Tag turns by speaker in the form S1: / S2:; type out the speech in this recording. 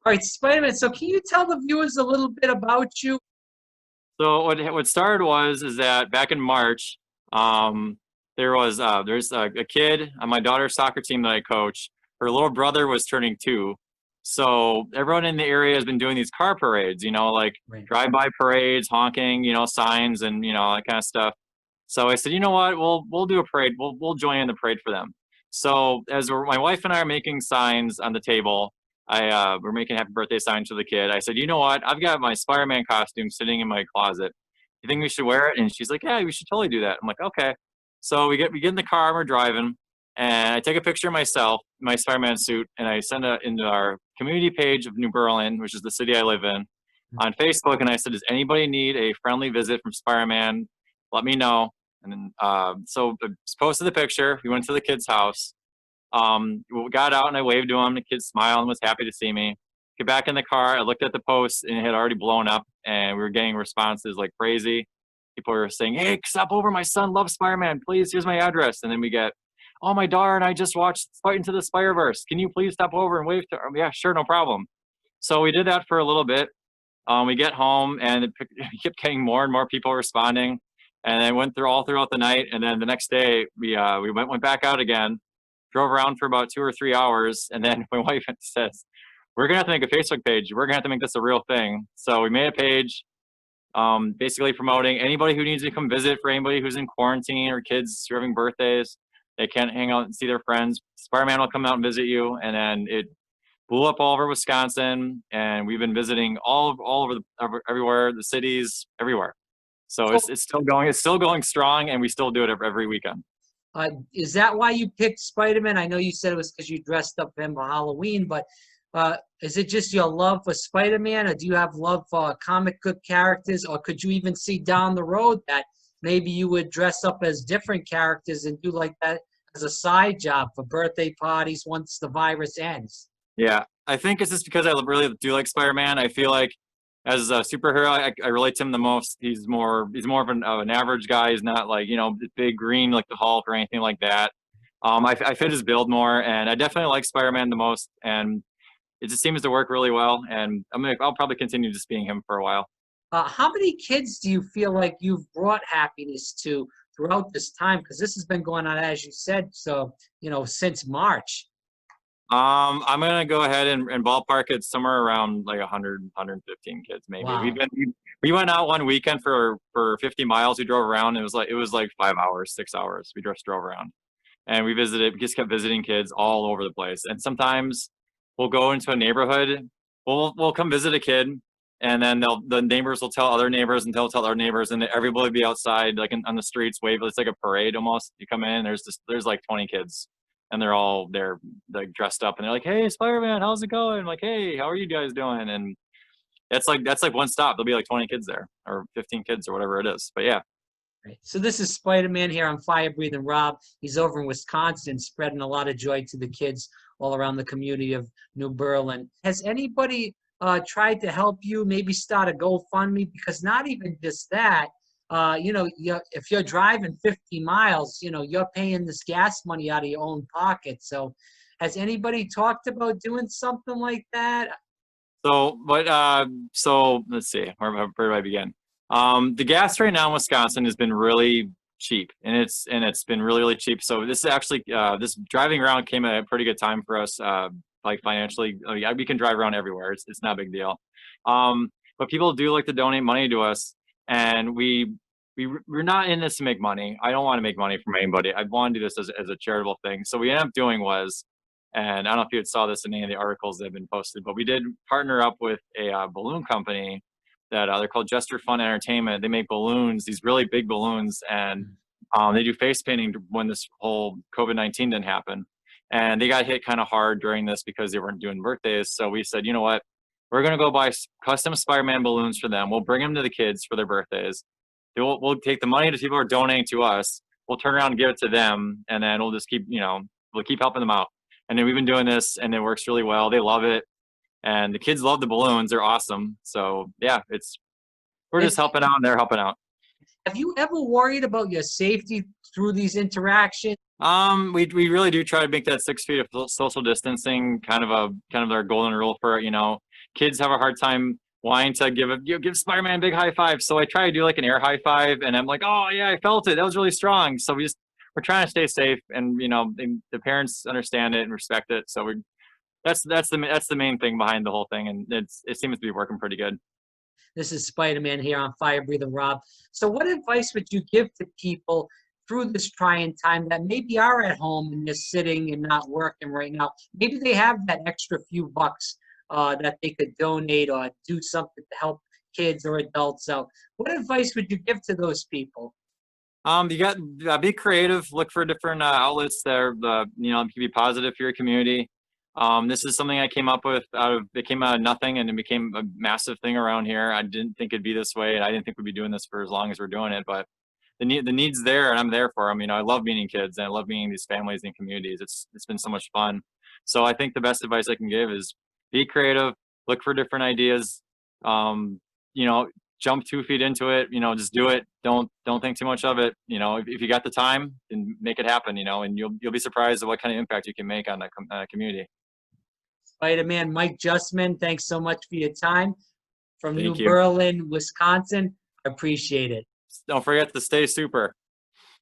S1: All right, Spider-Man. So can you tell the viewers a little bit about you?
S2: So what started is that back in March, there's a kid on my daughter's soccer team that I coach. Her little brother was turning 2, so everyone in the area has been doing these car parades, like
S1: Right.
S2: drive-by parades, honking, signs, and that kind of stuff. So I said, you know what, we'll do a parade. We'll join in the parade for them. So my wife and I are making signs on the table, we're making happy birthday signs for the kid. I said, you know what? I've got my Spider-Man costume sitting in my closet. You think we should wear it? And she's like, yeah, we should totally do that. I'm like, okay. So we get in the car and we're driving, and I take a picture of myself, my Spider-Man suit, and I send it into our community page of New Berlin, which is the city I live in, on Facebook. And I said, does anybody need a friendly visit from Spider-Man? Let me know. And then so I posted the picture. We went to the kid's house. We got out and I waved to him. The kid smiled and was happy to see me. Get back in the car. I looked at the post and it had already blown up, and we were getting responses like crazy. People were saying, "Hey, stop over! My son loves Spider-Man. Please, here's my address." And then we get, "Oh, my daughter and I just watched Into the Spider-Verse. Can you please stop over and wave to her?" Yeah, sure, no problem. So we did that for a little bit. We get home and it kept getting more and more people responding, and then went through all throughout the night. And then the next day we went back out again, drove around for about 2 or 3 hours, and then my wife says, "We're gonna have to make a Facebook page. We're gonna have to make this a real thing." So we made a page, basically promoting anybody who needs to come visit. For anybody who's in quarantine or kids who are having birthdays, they can't hang out and see their friends, Spider-Man will come out and visit you. And then it blew up all over Wisconsin, and we've been visiting all over everywhere, the cities, everywhere. So
S1: So,
S2: it's still going. It's still going strong, and we still do it every weekend.
S1: is that why you picked Spider-Man? I know you said it was because you dressed up him for Halloween, but is it just your love for Spider-Man, or do you have love for comic book characters, or could you even see down the road that maybe you would dress up as different characters and do like that as a side job for birthday parties once the virus ends?
S2: Yeah, I think it's just because I really do like Spider-Man. I feel like as a superhero, I relate to him the most. He's more of an average guy. He's not like big green like the Hulk or anything like that. I fit his build more, and I definitely like Spider-Man the most. And it just seems to work really well. And I'll probably continue just being him for a while.
S1: How many kids do you feel like you've brought happiness to throughout this time? Because this has been going on, as you said, so since March.
S2: I'm gonna go ahead and ballpark it somewhere around like 100, 115 kids maybe.
S1: Wow.
S2: We went out one weekend for 50 miles. We drove around. It was like 5 hours, 6 hours. We just drove around, and we just kept visiting kids all over the place. And sometimes we'll go into a neighborhood. We'll come visit a kid, and then the neighbors will tell other neighbors, and they'll tell other neighbors, and everybody will be outside like on the streets wave. It's like a parade almost. You come in, there's like 20 kids, and they're like dressed up, and they're like, "Hey, Spider-Man, how's it going?" Like, "Hey, how are you guys doing?" And that's like one stop. There'll be like 20 kids there, or 15 kids, or whatever it is. But yeah.
S1: Right. So this is Spider-Man here on Fire Breathing Rob. He's over in Wisconsin, spreading a lot of joy to the kids all around the community of New Berlin. Has anybody tried to help you? Maybe start a GoFundMe, because not even just that. If you're driving 50 miles, you're paying this gas money out of your own pocket. So, has anybody talked about doing something like that?
S2: So let's see, where do I begin? The gas right now in Wisconsin has been really cheap, and it's been really, really cheap. So this is actually this driving around came at a pretty good time for us, like financially. We can drive around everywhere. It's not a big deal. But people do like to donate money to us, and we're not in this to make money. I don't want to make money from anybody. I want to do this as a charitable thing. So what we ended up doing was, and I don't know if you saw this in any of the articles that have been posted, but we did partner up with a balloon company that they're called Jester Fun Entertainment. They make balloons, these really big balloons, and they do face painting when this whole COVID-19 didn't happen. And they got hit kind of hard during this because they weren't doing birthdays. So we said, you know what? We're going to go buy custom Spider-Man balloons for them. We'll bring them to the kids for their birthdays. We'll take the money that people are donating to us. We'll turn around and give it to them, and then we'll just we'll keep helping them out. And then we've been doing this, and it works really well. They love it, and the kids love the balloons. They're awesome. So yeah, we're just helping out, and they're helping out.
S1: Have you ever worried about your safety through these interactions?
S2: We really do try to make that 6 feet of social distancing kind of our golden rule for kids have a hard time wanting to give Spider-Man a big high five. So I try to do like an air high five, and I'm like, oh yeah, I felt it. That was really strong. So we're trying to stay safe, and the parents understand it and respect it. So that's the main thing behind the whole thing, and it seems to be working pretty good.
S1: This is Spider-Man here on Fire Breathing Rob. So what advice would you give to people through this trying time that maybe are at home and just sitting and not working right now? Maybe they have that extra few bucks that they could donate or do something to help kids or adults out. What advice would you give to those people?
S2: You got be creative. Look for different outlets that are can be positive for your community. This is something I came up with it came out of nothing, and it became a massive thing around here. I didn't think it'd be this way, and I didn't think we'd be doing this for as long as we're doing it. But the need's there, and I'm there for them. I love meeting kids, and I love meeting these families and communities. It's been so much fun. So I think the best advice I can give is be creative, look for different ideas. You know, jump 2 feet into it. Just do it. Don't think too much of it. If you got the time, then make it happen. And you'll be surprised at what kind of impact you can make on a community.
S1: Spider-Man Mike Justman, thanks so much for your time from New
S2: Thank you.
S1: Berlin, Wisconsin. I appreciate it.
S2: Don't forget to stay super.